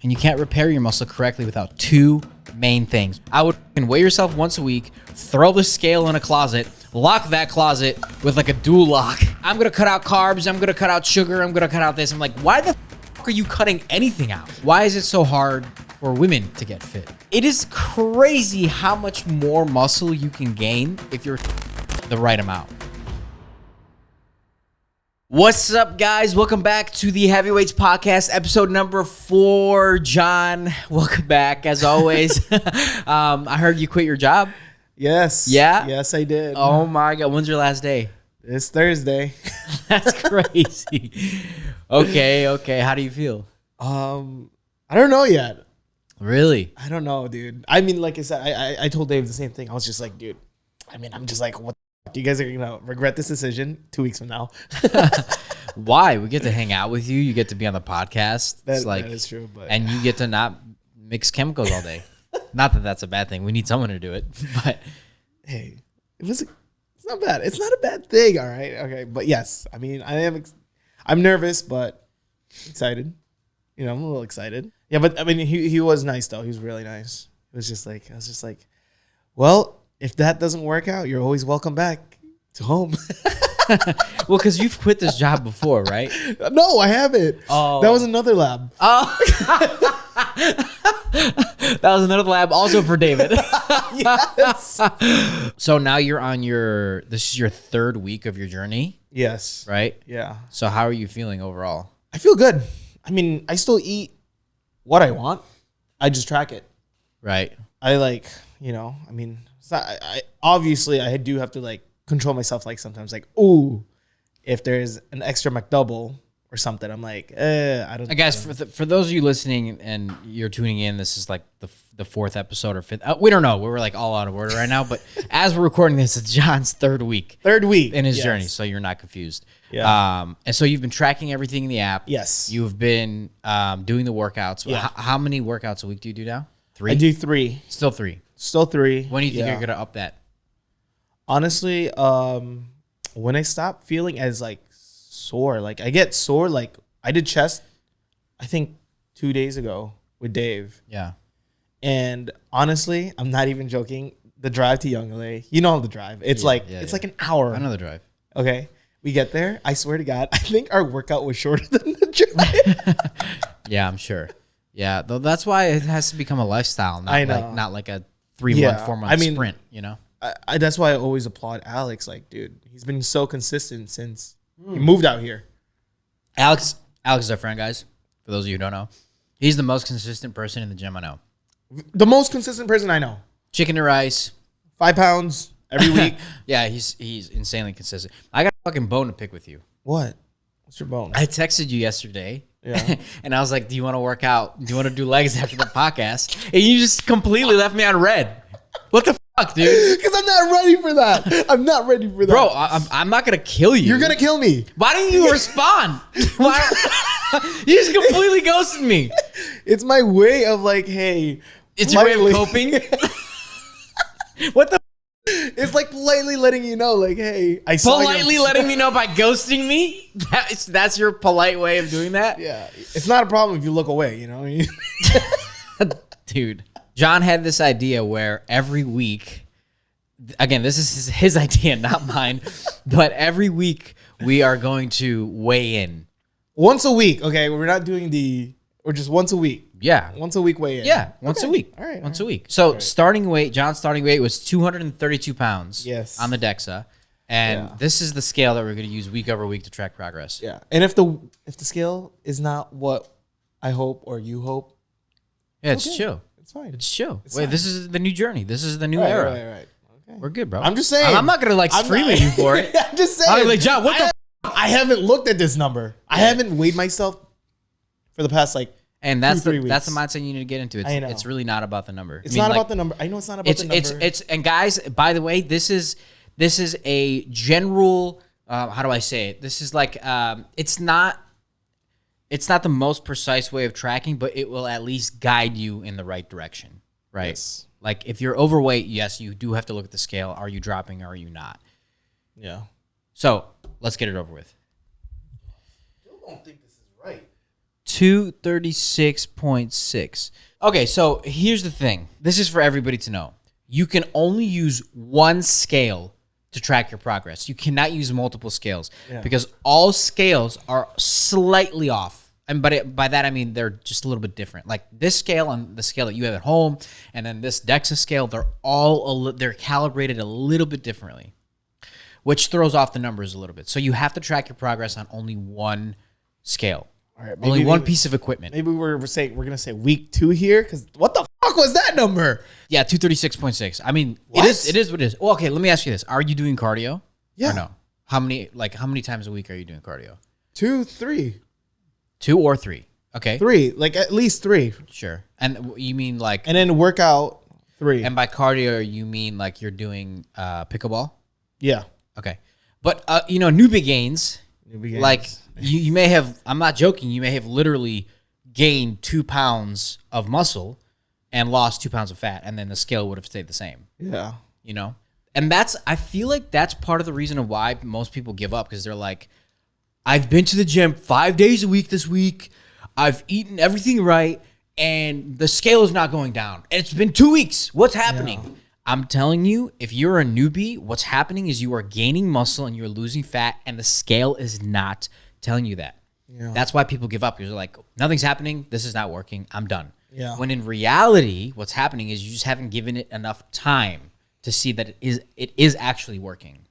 and you can't repair your muscle correctly without two main things. I would weigh yourself once a week, throw the scale in a closet, lock that closet with like a dual lock. I'm gonna cut out carbs, I'm gonna cut out sugar, I'm gonna cut out this. I'm like, why the are you cutting anything out? Why is it so hard for women to get fit? It is crazy how much more muscle you can gain if you're the right amount. What's up, guys? Welcome back to the Heavyweights Podcast, episode number 4. John, welcome back as always. I heard you quit your job. Yes. Yeah? Yes, I did. Oh my God. When's your last day? It's Thursday. That's crazy. Okay. How do you feel? I don't know yet. Really? I don't know, dude. I mean, like I said, I told Dave the same thing. I was just like, dude, I'm just like, what the f-? You guys are going to regret this decision 2 weeks from now. Why? We get to hang out with you. You get to be on the podcast. That is true. But and you get to not mix chemicals all day. Not that that's a bad thing. We need someone to do it. But hey, it's not bad. It's not a bad thing, all right? Okay, but yes. I mean, I'm nervous, but excited. I'm a little excited. Yeah, but I mean, he was nice, though. He was really nice. I was just like, well, if that doesn't work out, you're always welcome back to home. Well, because you've quit this job before, right? No, I haven't. Oh. That was another lab. Oh. That was another lab also for David. Yes. So now you're on this is your third week of your journey, Yes. right? Yeah. So how are you feeling overall? I feel good. I mean, I still eat what I want. I just track it. Right. I it's not, obviously I do have to control myself. Like sometimes ooh, if there's an extra McDouble or something, I'm like, I don't. I guess for those of you listening and you're tuning in, this is like the fourth episode or fifth. We don't know. We're all out of order right now. But as we're recording this, it's John's third week in his journey, so you're not confused. Yeah. And so you've been tracking everything in the app. Yes. You've been doing the workouts. Yeah. How many workouts a week do you do now? 3? I do 3. Still 3. Still 3. When do you think you're gonna up that? Honestly, when I stop feeling as sore, I get sore. I did chest, I think 2 days ago with Dave. Yeah. And honestly, I'm not even joking. The drive to Young LA, the drive. It's like an hour. I know the drive. Okay. We get there. I swear to God, I think our workout was shorter than the drive. Yeah, I'm sure. Yeah, though that's why it has to become a lifestyle, not like a 3-month, 4-month sprint, That's why I always applaud Alex. Dude, he's been so consistent since he moved out here. Alex is our friend, guys. For those of you who don't know, he's the most consistent person in the gym I know. The most consistent person I know. Chicken to rice, 5 pounds every week. Yeah, he's insanely consistent. I got a fucking bone to pick with you. What? What's your bone? I texted you yesterday. Yeah. And I was like, do you want to work out? Do you want to do legs after the podcast? And you just completely left me on red. What the fuck, dude? Because I'm not ready for that. I'm not ready for that. Bro, I'm not going to kill you. You're going to kill me. Why didn't you respond? Why? You just completely ghosted me. It's my way of hey. It's your way of coping? What the? It's politely letting you know, hey, I saw you. Politely letting me know by ghosting me? That's your polite way of doing that? Yeah. It's not a problem if you look away, you know? Dude. John had this idea where every week, again, this is his idea, not mine, but every week we are going to weigh in. Once a week, okay? We're not doing we're just once a week. Yeah. Once a week weigh in. Yeah, once a week. All right. Once a week. So John's starting weight was 232 pounds. Yes. On the DEXA. And this is the scale that we're going to use week over week to track progress. Yeah. And if the scale is not what I hope or you hope. Yeah, it's chill. It's fine. It's chill. It's Wait, fine. This is the new journey. This is the new era. Right. Okay. We're good, bro. I'm just saying. I'm not going to scream at you for it. I'm just saying. I'm like, John, what the I haven't looked at this number. I haven't weighed myself for the past and that's 2-3 weeks. that's the mindset you need to get into. I know. It's really not about the number. It's not about the number. I know it's not about the number. It's and guys, by the way, this is a general. How do I say it? This is it's not the most precise way of tracking, but it will at least guide you in the right direction, right? Yes. If you're overweight, yes, you do have to look at the scale. Are you dropping? Or are you not? Yeah. So let's get it over with. I don't think this is right. 236.6. Okay, so here's the thing. This is for everybody to know. You can only use one scale to track your progress. You cannot use multiple scales because all scales are slightly off. And by that I mean they're just a little bit different. Like this scale and the scale that you have at home, and then this DEXA scale, they're calibrated a little bit differently, which throws off the numbers a little bit. So you have to track your progress on only one scale. All right, only one piece of equipment. Maybe we're gonna say week 2 here, because what the fuck was that number? Yeah, 236.6. I mean, what? it is what it is. Well, okay, let me ask you this: are you doing cardio? Yeah. Or no? How many times a week are you doing cardio? 2, 3. 2 or 3? Okay. 3, like at least 3. Sure. And you mean like? And then workout 3. And by cardio, you mean like you're doing pickleball? Yeah. Okay. But newbie gains. Like you may have, I'm not joking, you may have literally gained 2 pounds of muscle and lost 2 pounds of fat, and then the scale would have stayed the same. Yeah. And I feel like that's part of the reason of why most people give up, because they're like, I've been to the gym 5 days a week this week. I've eaten everything right, and the scale is not going down. And it's been 2 weeks. What's happening? Yeah. I'm telling you, if you're a newbie, what's happening is you are gaining muscle and you're losing fat, and the scale is not telling you that. Yeah. That's why people give up, because they're like, nothing's happening. This is not working. I'm done. Yeah. When in reality, what's happening is you just haven't given it enough time to see that it is actually working.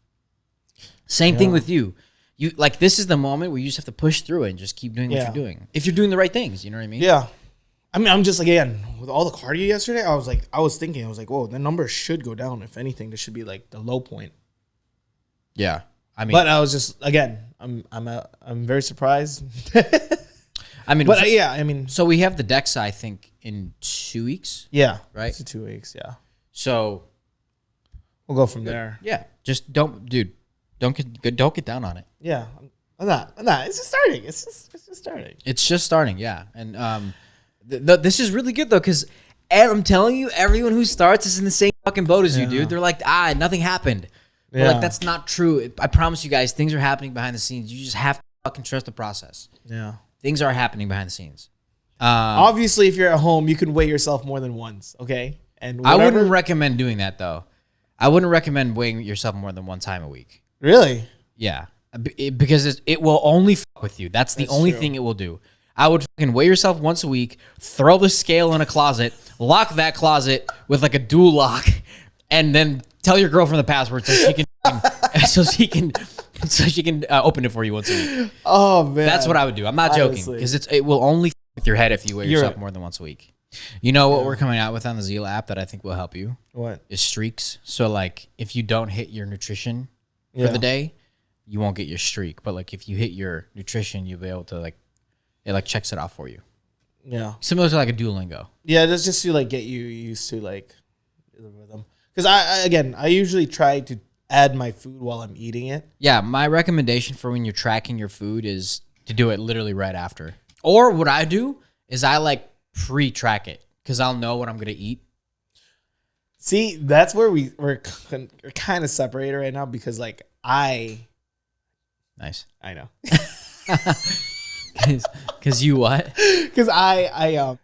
Same thing with you. You like, this is the moment where you just have to push through it and just keep doing what you're doing. If you're doing the right things, you know what I mean? Yeah. I mean, I'm just, again, with all the cardio yesterday, I was thinking, whoa, the number should go down. If anything, this should be like the low point. Yeah. I mean, but I was just, again, I'm very surprised. I mean, but yeah, I mean, so we have the DEXA, I think, in 2 weeks. Yeah. Right. It's 2 weeks. Yeah. So we'll go from there. Yeah. Just don't get down on it. Yeah. I'm not. It's just starting. It's just starting. It's just starting. Yeah. And, this is really good though, because I'm telling you, everyone who starts is in the same fucking boat as you, dude. They're like, nothing happened. But like, that's not true. I promise you guys, things are happening behind the scenes. You just have to fucking trust the process. Yeah. Things are happening behind the scenes. Obviously, if you're at home, you can weigh yourself more than once. Okay. And I wouldn't recommend doing that though. I wouldn't recommend weighing yourself more than one time a week. Really? Yeah. Because it will only fuck with you. That's the only thing it will do. I would fucking weigh yourself once a week, throw the scale in a closet, lock that closet with like a dual lock, and then tell your girlfriend the password so she can open it for you once a week. Oh man, that's what I would do. I'm not joking, because it will only fuck with your head if you weigh yourself more than once a week. You know what we're coming out with on the Xeela app that I think will help you? What? Is streaks. So like, if you don't hit your nutrition for the day, you won't get your streak. But like, if you hit your nutrition, you'll be able to like. It like checks it off for you. Yeah. Similar to like a Duolingo. Yeah, that's just to like get you used to like the rhythm. Because I usually try to add my food while I'm eating it. Yeah, my recommendation for when you're tracking your food is to do it literally right after. Or what I do is I like pre-track it, because I'll know what I'm gonna eat. See, that's where we're kind of separated right now, because like Nice. I know. Because you what? Because I'm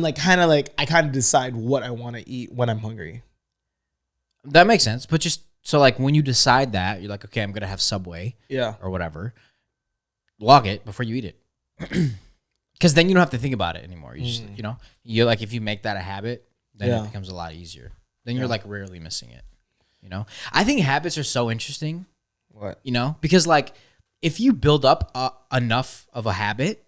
like kind of decide what I want to eat when I'm hungry. That makes sense. But just so like when you decide that, you're like, okay, I'm gonna have Subway, or whatever. Log it before you eat it, because then you don't have to think about it anymore. You just you're like, if you make that a habit, then it becomes a lot easier. Then you're like rarely missing it. I think habits are so interesting. What? Because like, if you build up enough of a habit,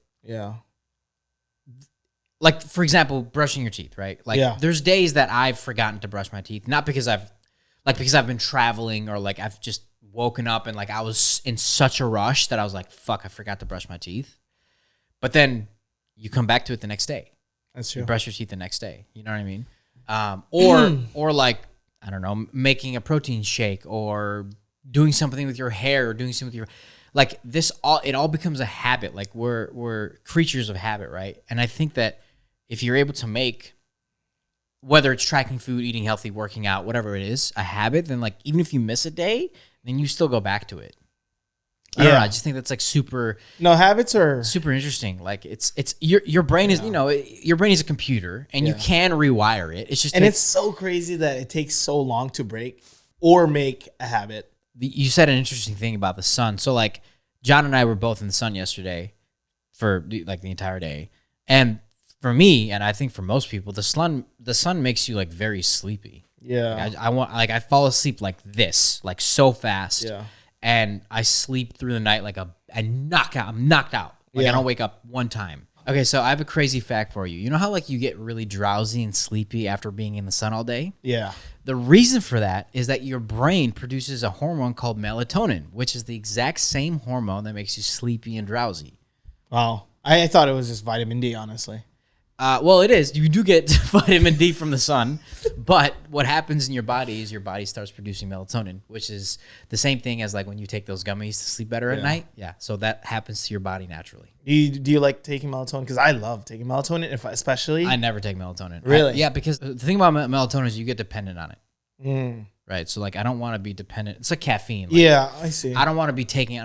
like for example, brushing your teeth, right? Like there's days that I've forgotten to brush my teeth, not because I've been traveling, or like I've just woken up and like I was in such a rush that I was like, fuck, I forgot to brush my teeth. But then you come back to it the next day. That's true. You brush your teeth the next day. You know what I mean? Or like, I don't know, making a protein shake, or doing something with your hair, or doing something with your... Like it all becomes a habit. Like we're creatures of habit, right? And I think that if you're able to make, whether it's tracking food, eating healthy, working out, whatever it is, a habit, then like even if you miss a day, then you still go back to it. I don't know. I just think that's like super habits are super interesting. Like it's your brain is, your brain is a computer and you can rewire it. It's just it's so crazy that it takes so long to break or make a habit. You said an interesting thing about the sun. So like John and I were both in the sun yesterday for like the entire day. And for me, and I think for most people, the sun makes you like very sleepy. Yeah. Like, I fall asleep like this, like so fast. Yeah. And I sleep through the night like I'm knocked out. Like I don't wake up one time. Okay, so I have a crazy fact for you. You know how like you get really drowsy and sleepy after being in the sun all day? Yeah. The reason for that is that your brain produces a hormone called melatonin, which is the exact same hormone that makes you sleepy and drowsy. Wow. I thought it was just vitamin D, honestly. Well, it is. You do get vitamin D from the sun, but what happens in your body is your body starts producing melatonin, which is the same thing as like when you take those gummies to sleep better at night. Yeah, so that happens to your body naturally. Do you like taking melatonin? Because I love taking melatonin, especially. I never take melatonin. Really? Yeah, because the thing about melatonin is you get dependent on it. Right, so like I don't want to be dependent. It's like caffeine. Like, yeah, I see. I don't want to be popping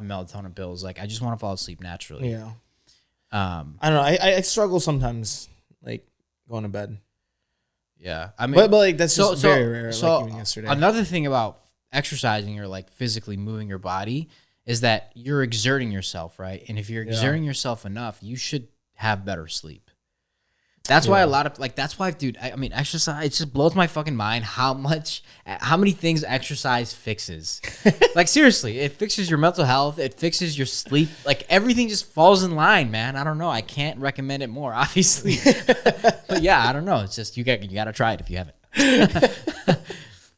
melatonin pills. Like I just want to fall asleep naturally. Yeah. I don't know. I struggle sometimes, like going to bed. Yeah, I mean, but like that's just very rare. So like even yesterday. Another thing about exercising or like physically moving your body is that you're exerting yourself, right? And if you're exerting yourself enough, you should have better sleep. That's why that's why, dude, I mean, exercise, it just blows my fucking mind how many things exercise fixes. Like, seriously, it fixes your mental health. It fixes your sleep. Like, everything just falls in line, man. I don't know. I can't recommend it more, obviously. But yeah, I don't know. It's just, you got to try it if you haven't.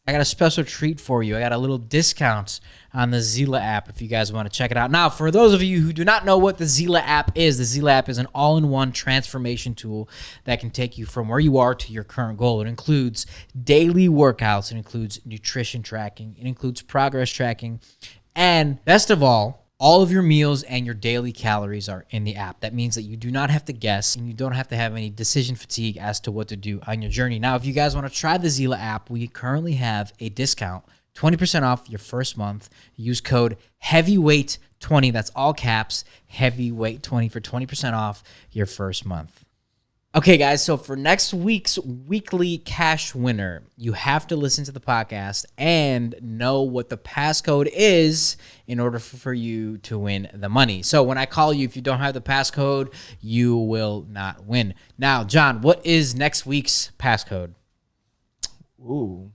I got a special treat for you. I got a little discount on the Xeela app if you guys want to check it out. Now, for those of you who do not know what the Xeela app is, the Xeela app is an all-in-one transformation tool that can take you from where you are to your current goal. It includes daily workouts. It includes nutrition tracking. It includes progress tracking. And best of all of your meals and your daily calories are in the app. That means that you do not have to guess and you don't have to have any decision fatigue as to what to do on your journey. Now, if you guys want to try the Xeela app, we currently have a discount, 20% off your first month. Use code HEAVYWEIGHT20. That's all caps, HEAVYWEIGHT20 for 20% off your first month. Okay, guys, so for next week's weekly cash winner, you have to listen to the podcast and know what the passcode is in order for you to win the money. So when I call you, if you don't have the passcode, you will not win. Now, John, what is next week's passcode? Ooh,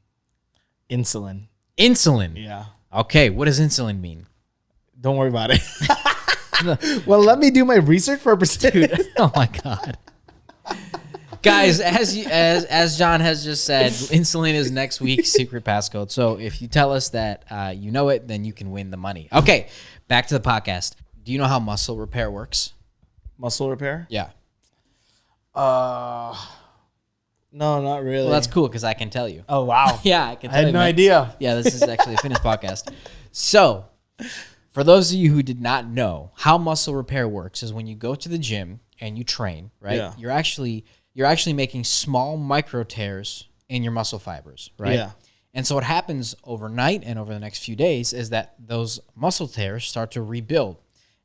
insulin. Insulin? Yeah. Okay, what does insulin mean? Don't worry about it. Well, let me do my research purposes. Dude, oh my God. Guys, as John has just said, insulin is next week's secret passcode. So if you tell us that you know it, then you can win the money. Okay, back to the podcast. Do you know how muscle repair works? Muscle repair? Yeah. No, not really. Well, that's cool because I can tell you. Oh, wow. Yeah, I can tell I you. had no idea. Yeah, this is actually a fitness podcast. So, for those of you who did not know, how muscle repair works is when you go to the gym and you train, right? Yeah. You're actually making small micro tears in your muscle fibers, right? Yeah. And so what happens overnight and over the next few days is that those muscle tears start to rebuild.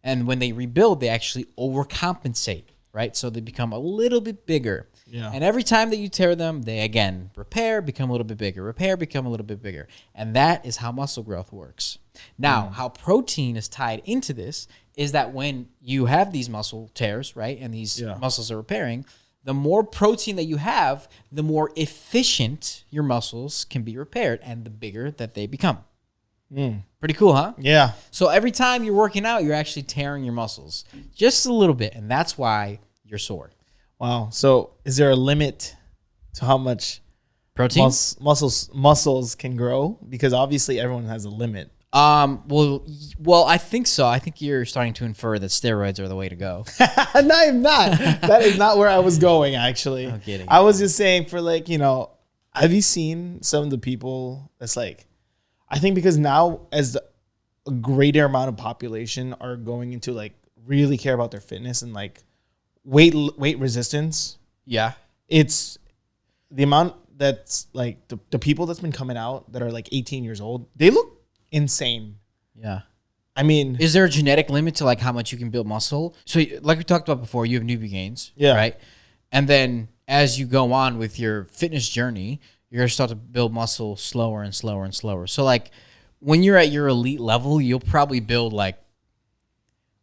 And when they rebuild, they actually overcompensate, right? So they become a little bit bigger. Yeah. And every time that you tear them, they again repair, become a little bit bigger, repair, become a little bit bigger. And that is how muscle growth works. Now, how protein is tied into this is that when you have these muscle tears, right, and these muscles are repairing, the more protein that you have, the more efficient your muscles can be repaired and the bigger that they become. Pretty cool, huh? Yeah. So every time you're working out, you're actually tearing your muscles just a little bit, and that's why you're sore. Wow. So is there a limit to how much Protein? muscles can grow? Because obviously everyone has a limit. Well, I think so. I think you're starting to infer that steroids are the way to go. No, I'm not. That is not where I was going, actually. I'm kidding. I was just saying for like, have you seen some of the people that's like, I think because now as a greater amount of population are going into like really care about their fitness and like weight resistance. Yeah. It's the amount that's like the people that's been coming out that are like 18 years old, they look insane. Yeah. I mean, is there a genetic limit to like how much you can build muscle? So like we talked about before, you have newbie gains, right? And then as you go on with your fitness journey, you're going to start to build muscle slower and slower and slower. So like when you're at your elite level, you'll probably build like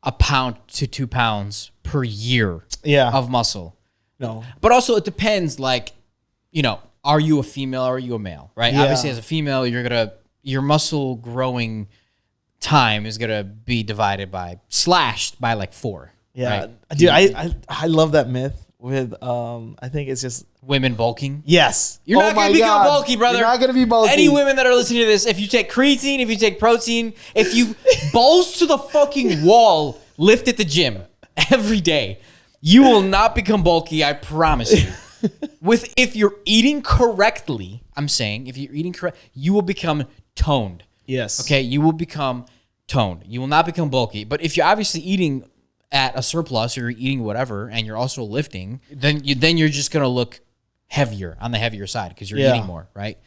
1 pound to 2 pounds per year of muscle. No. But also it depends, like, you know, are you a female or are you a male, right? Yeah. Obviously as a female, your muscle growing time is going to be slashed by like 4. Yeah. Right? Dude, I love that myth with, I think it's just Women bulking. yes. You're not going to become bulky, brother. You're not going to be bulky. Any women that are listening to this, if you take creatine, if you take protein, if you balls to the fucking wall, lift at the gym every day, you will not become bulky, I promise you. If you're eating correctly, I'm saying, if you're eating correct, you will become toned. Yes. Okay, you will become toned. You will not become bulky. But if you're obviously eating at a surplus or you're eating whatever and you're also lifting, then you're just going to look heavier on the heavier side because you're eating more, right?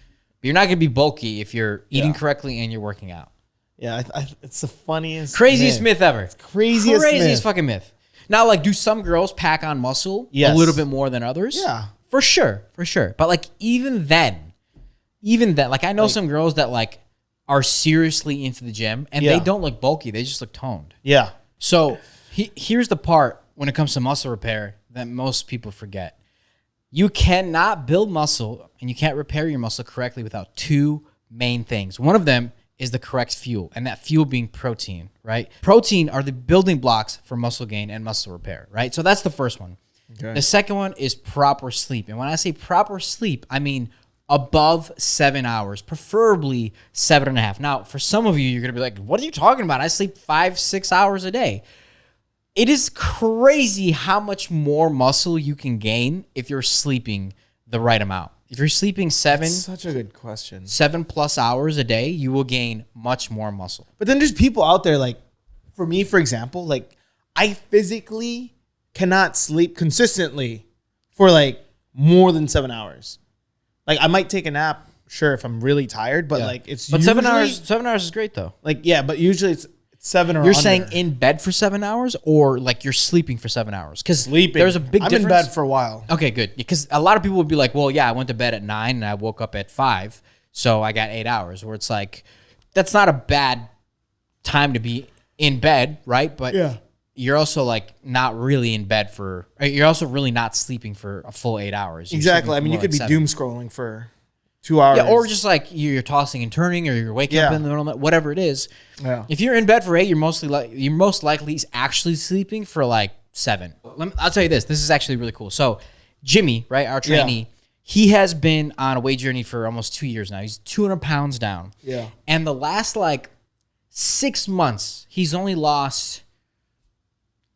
But you're not going to be bulky if you're eating correctly and you're working out. Yeah, it's the funniest, craziest myth ever. Craziest fucking myth. Now, like, do some girls pack on muscle a little bit more than others? Yeah, for sure. But like, even then, like, I know some girls that like are seriously into the gym and they don't look bulky; they just look toned. Yeah. So here's the part when it comes to muscle repair that most people forget. You cannot build muscle and you can't repair your muscle correctly without 2 main things. One of them is the correct fuel, and that fuel being protein, right? Protein are the building blocks for muscle gain and muscle repair, right? So that's the first one. Okay. The second one is proper sleep. And when I say proper sleep, I mean above 7 hours, preferably 7.5. Now, for some of you, you're going to be like, what are you talking about? I sleep 5-6 hours a day. It is crazy how much more muscle you can gain if you're sleeping the right amount. If you're sleeping That's such a good question. 7+ hours a day, you will gain much more muscle. But then there's people out there, like, for me, for example, like, I physically cannot sleep consistently for like more than 7 hours. Like, I might take a nap, sure, if I'm really tired, but like it's but usually, 7 hours is great though. Like, yeah, but usually it's 7 or You're under. saying in bed for 7 hours or like you're sleeping for 7 hours? Because there's a big difference. I'm in bed for a while. Okay, good. Because a lot of people would be like, well, yeah, I went to bed at 9 and I woke up at 5, so I got 8 hours. Where it's like, that's not a bad time to be in bed, right? But you're also like not really in bed you're also really not sleeping for a full 8 hours. Exactly. I mean, you could be doom scrolling for 2 hours. Yeah, or just like you're tossing and turning, or you're waking up in the middle of the night, whatever it is. Yeah. If you're in bed for 8, you're most likely actually sleeping for like 7. I'll tell you this. This is actually really cool. So Jimmy, right, our trainee, he has been on a weight journey for almost 2 years now. He's 200 pounds down. Yeah. And the last like 6 months, he's only lost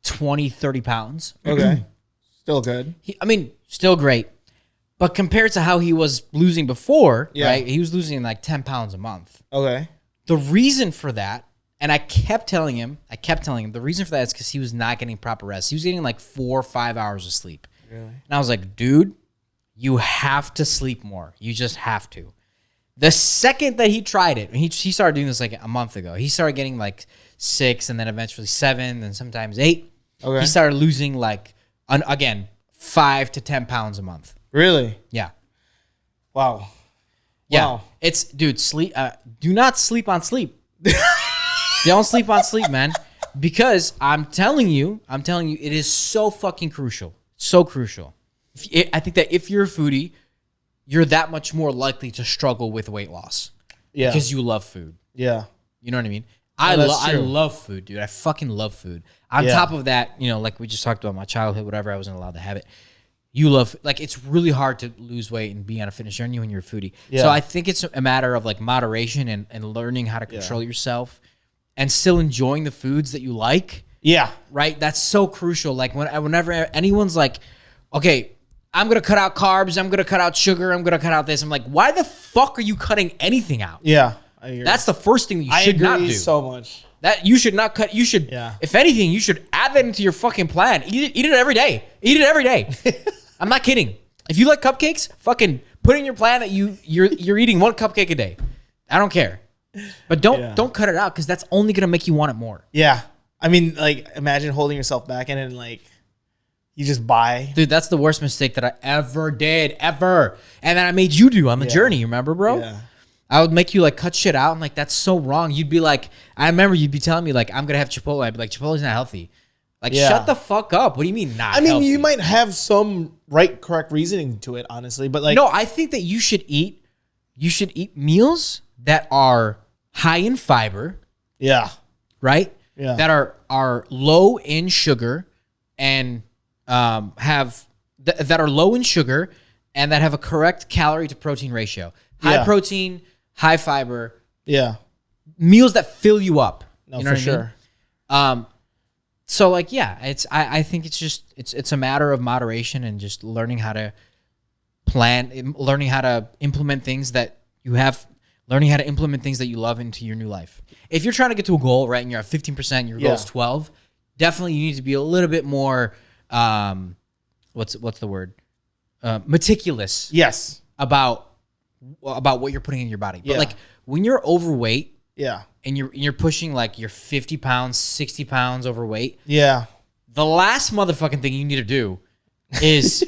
20, 30 pounds. Okay. Still good. Still great. But compared to how he was losing before, right? He was losing like 10 pounds a month. Okay. The reason for that, and I kept telling him, the reason for that is because he was not getting proper rest. He was getting like 4 or 5 hours of sleep. Really? And I was like, dude, you have to sleep more. You just have to. The second that he tried it, he started doing this like a month ago. He started getting like 6 and then eventually 7 and sometimes 8. Okay. He started losing like, again, 5 to 10 pounds a month. Really? Yeah. Wow. Yeah. Wow. It's, dude, sleep. Do not sleep on sleep. Don't sleep on sleep, man. Because I'm telling you, it is so fucking crucial. So crucial. I think that if you're a foodie, you're that much more likely to struggle with weight loss. Yeah. Because you love food. Yeah. You know what I mean? I love food, dude. I fucking love food. On top of that, you know, like we just talked about my childhood, whatever, I wasn't allowed to have it. You love, like, it's really hard to lose weight and be on a fitness journey when you're a foodie. Yeah. So I think it's a matter of like moderation and learning how to control yourself and still enjoying the foods that you like. Yeah. Right? That's so crucial. Like whenever anyone's like, okay, I'm going to cut out carbs, I'm going to cut out sugar, I'm going to cut out this. I'm like, why the fuck are you cutting anything out? Yeah. I agree. That's the first thing you should not do. I agree so much. That you should not cut. You should, if anything, you should add that into your fucking plan. Eat it every day. Eat it every day. I'm not kidding. If you like cupcakes, fucking put in your plan that you're eating 1 cupcake a day. I don't care. But don't cut it out because that's only gonna make you want it more. Yeah. I mean, like, imagine holding yourself back and then, like, you just buy. Dude, that's the worst mistake that I ever did, ever. And then I made you do on the journey, remember, bro? Yeah. I would make you, like, cut shit out, and, like, that's so wrong. You'd be like, I remember you'd be telling me, like, I'm gonna have Chipotle. I'd be like, Chipotle's not healthy. Like, shut the fuck up. What do you mean not healthy? I mean, you might have some correct reasoning to it, honestly, but, like. No, I think that you should eat meals that are high in fiber. Yeah. Right? Yeah. That are low in sugar and that are low in sugar and that have a correct calorie to protein ratio. High protein, high fiber. Yeah. Meals that fill you up. No, you know for what sure. I mean? So like, yeah, I think it's just it's a matter of moderation and just learning how to plan, learning how to implement things that you have, learning how to implement things that you love into your new life. If you're trying to get to a goal, right, and you're at 15%, your goal is 12, definitely you need to be a little bit more, what's the word? Meticulous. Yes. About what you're putting in your body. But like when you're overweight, and you're pushing like you're 50 pounds, 60 pounds overweight, the last motherfucking thing you need to do is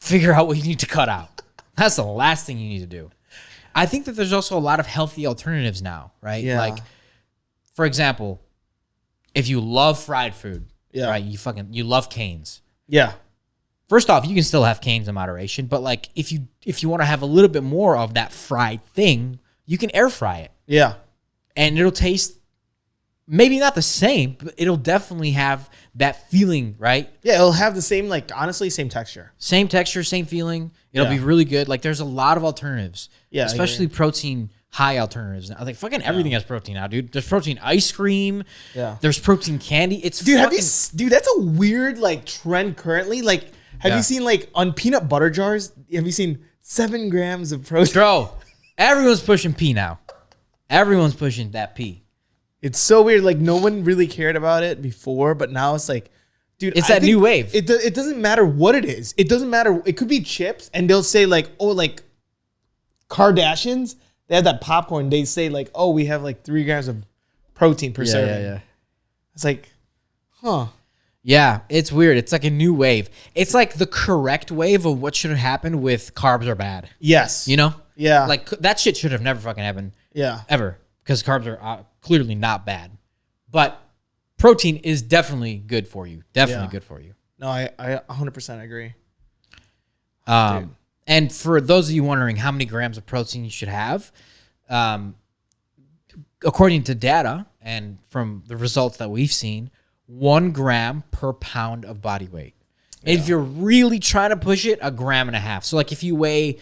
figure out what you need to cut out. That's the last thing you need to do. I think that there's also a lot of healthy alternatives now, right? Yeah. Like, for example, if you love fried food, right? You love Cane's. Yeah. First off, you can still have Cane's in moderation, but like if you want to have a little bit more of that fried thing, you can air fry it. Yeah. And it'll taste maybe not the same, but it'll definitely have that feeling, right? Yeah, it'll have the same, like, honestly, same texture. Same texture, same feeling. It'll be really good. Like, there's a lot of alternatives. Yeah, especially protein high alternatives. Now, like, fucking everything has protein now, dude. There's protein ice cream. Yeah. There's protein candy. It's dude, that's a weird, like, trend currently. Like, have you seen, like, on peanut butter jars, have you seen 7 grams of protein? Bro, everyone's pushing P now. Everyone's pushing that P. It's so weird. Like, no one really cared about it before, but now it's like, dude, it's that new wave. It doesn't matter what it is. It doesn't matter. It could be chips, and they'll say like, oh, like Kardashians, they have that popcorn. They say like, oh, we have like 3 grams of protein per serving. Yeah. It's like, huh. Yeah, it's weird. It's like a new wave. It's like the correct wave of what should have happened with carbs are bad. Yes. You know? Yeah. Like that shit should have never fucking happened. Yeah. Ever. Because carbs are clearly not bad. But protein is definitely good for you. Definitely good for you. No, I 100% agree. And for those of you wondering how many grams of protein you should have, according to data and from the results that we've seen, 1 gram per pound of body weight. And if you're really trying to push it, 1.5 grams. So like if you weigh,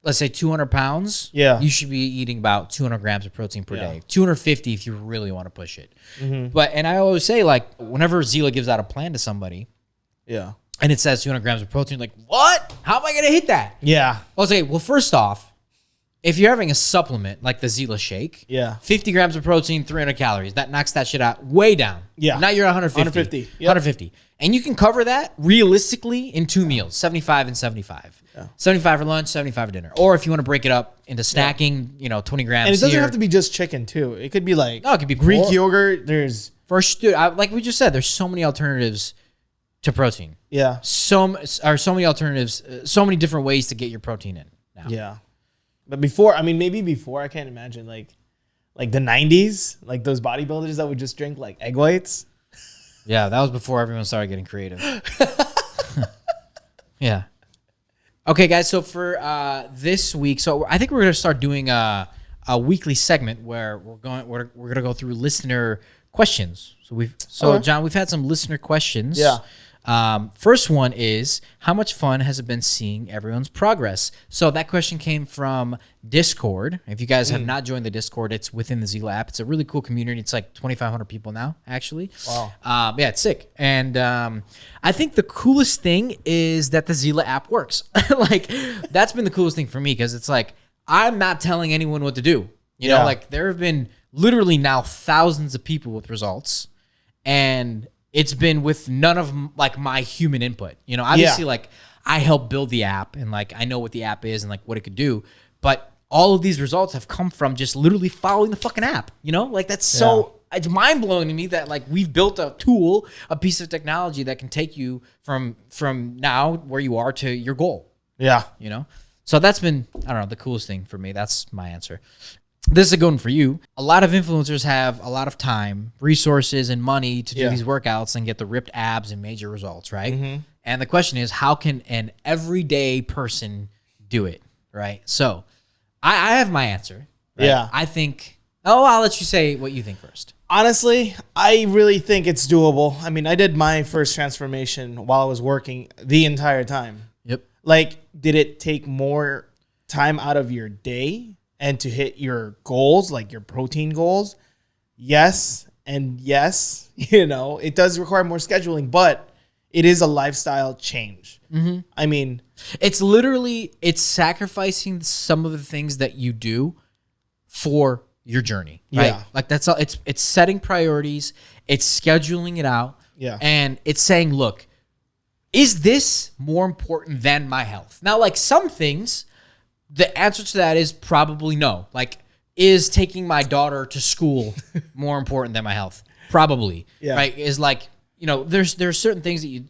let's say 200 pounds, you should be eating about 200 grams of protein per day. 250 if you really want to push it. But, and I always say, like, whenever Xeela gives out a plan to somebody, and it says 200 grams of protein, like, what? How am I going to hit that? Yeah. I'll say, well, first off, if you're having a supplement like the Xeela shake, 50 grams of protein, 300 calories, that knocks that shit out way down. Yeah. Now you're 150. 150. And you can cover that realistically in 2 meals, 75 and 75. 75 for lunch, 75 for dinner. Or if you want to break it up into snacking, 20 grams. And it doesn't have to be just chicken too. It could be like it could be Greek yogurt. There's like we just said, there's so many alternatives to protein. Yeah. So many alternatives, so many different ways to get your protein in now. Yeah. But before, I mean, maybe before, I can't imagine like the 90s, like those bodybuilders that would just drink like egg whites. Yeah, that was before everyone started getting creative. Yeah. Okay, guys. So for this week, so I think we're gonna start doing a weekly segment where we're gonna go through listener questions. So John, we've had some listener questions. Yeah. First one is, how much fun has it been seeing everyone's progress? So that question came from Discord. If you guys have not joined the Discord, it's within the Xeela app. It's a really cool community. It's like 2,500 people now, actually. Wow. Yeah, it's sick. And I think the coolest thing is that the Xeela app works. Like, that's been the coolest thing for me, because it's like, I'm not telling anyone what to do. You know, like, there have been literally now thousands of people with results, and it's been with none of like my human input. Obviously like I helped build the app, and like I know what the app is and like what it could do, but all of these results have come from just literally following the fucking app. You know, like that's so it's mind blowing to me that like we've built a tool, a piece of technology that can take you from now where you are to your goal. Yeah. You know, so that's been, I don't know, the coolest thing for me. That's my answer. This is a good one for you. A lot of influencers have a lot of time, resources, and money to do these workouts and get the ripped abs and major results, right? Mm-hmm. And the question is, how can an everyday person do it, right? So I have my answer. Right? Yeah. I think, I'll let you say what you think first. Honestly, I really think it's doable. I mean, I did my first transformation while I was working the entire time. Yep. Like, did it take more time out of your day and to hit your goals, like your protein goals? Yes. And yes, you know, it does require more scheduling, but it is a lifestyle change. Mm-hmm. I mean, it's literally, it's sacrificing some of the things that you do for your journey, right? Yeah. Like that's all. It's setting priorities. It's scheduling it out. Yeah. And it's saying, look, is this more important than my health? Now, like some things, the answer to that is probably no. Like, is taking my daughter to school more important than my health? Probably. Yeah. Right? Is like, you know, there's certain things that you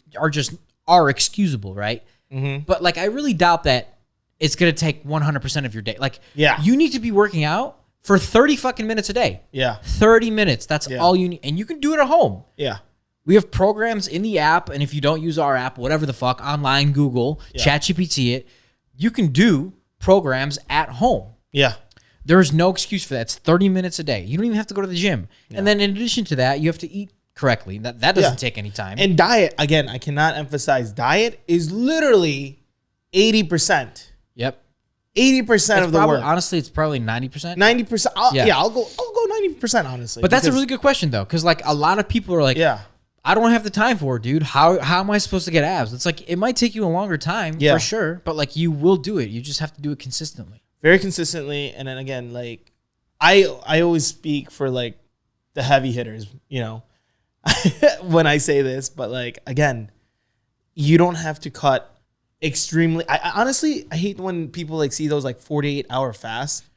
are excusable, right? Mm-hmm. But like, I really doubt that it's gonna take 100% of your day. Like, you need to be working out for 30 fucking minutes a day. Yeah. 30 minutes. That's all you need. And you can do it at home. Yeah. We have programs in the app. And if you don't use our app, whatever the fuck, online, Google, ChatGPT it, you can do programs at home. Yeah. There's no excuse for that. It's 30 minutes a day. You don't even have to go to the gym. Yeah. And then in addition to that, you have to eat correctly. That doesn't take any time. And diet, again, I cannot emphasize, diet is literally 80%. Yep. 80% of the work. Honestly, it's probably 90%. 90%. I'll go 90%, honestly. But that's a really good question, though, because like a lot of people are like, I don't have the time for it, dude. How am I supposed to get abs? It's like, it might take you a longer time for sure, but like you will do it. You just have to do it consistently. Very consistently. And then again, like I always speak for like the heavy hitters, you know, when I say this, but like, again, you don't have to cut extremely. I honestly, I hate when people like see those like 48-hour fasts.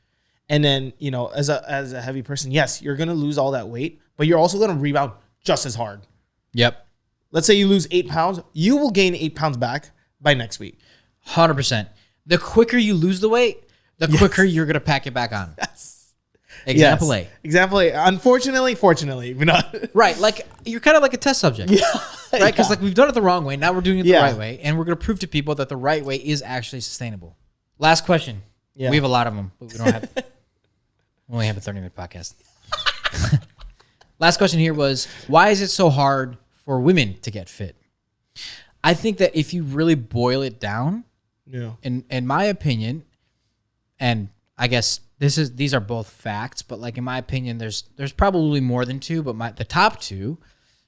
And then, you know, as a heavy person, yes, you're going to lose all that weight, but you're also going to rebound just as hard. Yep. Let's say you lose 8 pounds. You will gain 8 pounds back by next week. 100%. The quicker you lose the weight, the quicker you're going to pack it back on. Yes. Example A. Example A. Unfortunately, fortunately, but not. Right. Like, you're kind of like a test subject. Yeah. Right? Because like we've done it the wrong way. Now we're doing it the right way. And we're going to prove to people that the right way is actually sustainable. Last question. Yeah. We have a lot of them, but we don't have... we only have a 30-minute podcast. Last question here was, why is it so hard for women to get fit? I think that if you really boil it down, in my opinion, and I guess these are both facts, but like in my opinion, there's probably more than two, but the top two,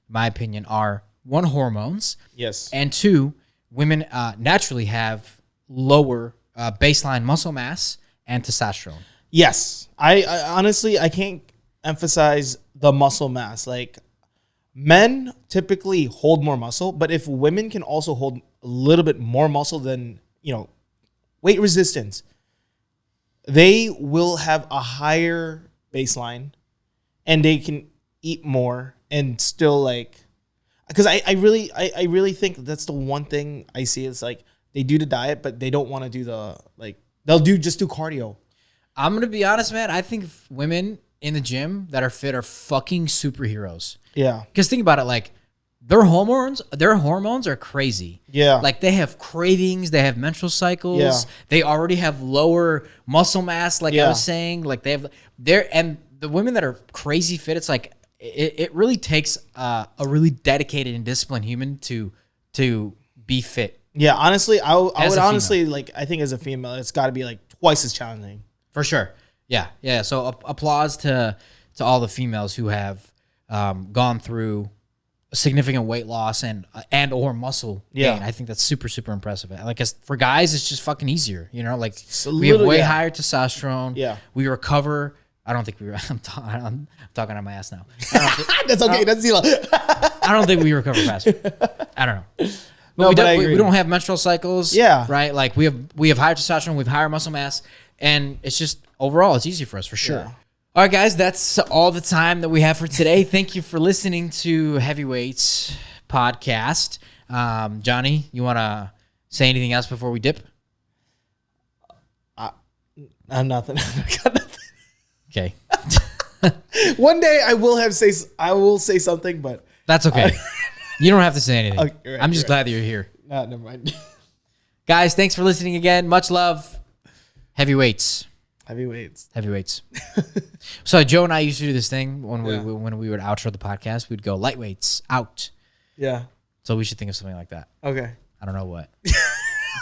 in my opinion, are one, hormones. Yes. And two, women naturally have lower baseline muscle mass and testosterone. Yes. I honestly, I can't emphasize the muscle mass. Like, men typically hold more muscle, but if women can also hold a little bit more muscle than, you know, weight resistance, they will have a higher baseline and they can eat more and still like, because I really think that's the one thing I see is like they do the diet, but they don't want to do the, like, they'll just do cardio. I'm going to be honest, man. I think women in the gym that are fit are fucking superheroes. Yeah. Because think about it, like their hormones are crazy. Yeah. Like they have cravings, they have menstrual cycles. Yeah. They already have lower muscle mass, like I was saying. Like and the women that are crazy fit, it's like it really takes a really dedicated and disciplined human to be fit. Yeah, honestly, I would honestly like, I think as a female, it's got to be like twice as challenging. For sure. Yeah. Yeah. So applause to all the females who have gone through significant weight loss and or muscle gain. I think that's super, super impressive. Like for guys, it's just fucking easier. You know, like we have way higher testosterone. Yeah. We recover. I don't think I'm talking on my ass now. That's okay. That's Xeela. I don't think we recover faster. I don't know. But we don't have menstrual cycles. Yeah. Right. Like we have higher testosterone. We have higher muscle mass. And it's just, overall, it's easy for us, for sure. Yeah. All right, guys, that's all the time that we have for today. Thank you for listening to Heavyweights Podcast. Johnny, you want to say anything else before we dip? I'm nothing. I got nothing. Okay. One day I will say something, but That's okay. You don't have to say anything. Okay, right, I'm just right. glad that you're here. no, never mind. Guys, thanks for listening again. Much love. Heavyweights. Heavyweights. So Joe and I used to do this thing when Yeah. we would outro the podcast. We'd go lightweights out. Yeah. So we should think of something like that. Okay. I don't know what.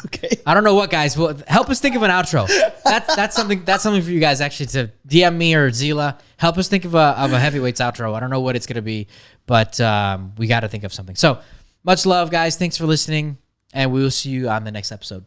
Okay. I don't know what, guys. Well, help us think of an outro. That's something for you guys actually to DM me or Xeela. Help us think of a heavyweights outro. I don't know what it's gonna be, but we got to think of something. So much love, guys. Thanks for listening, and we will see you on the next episode.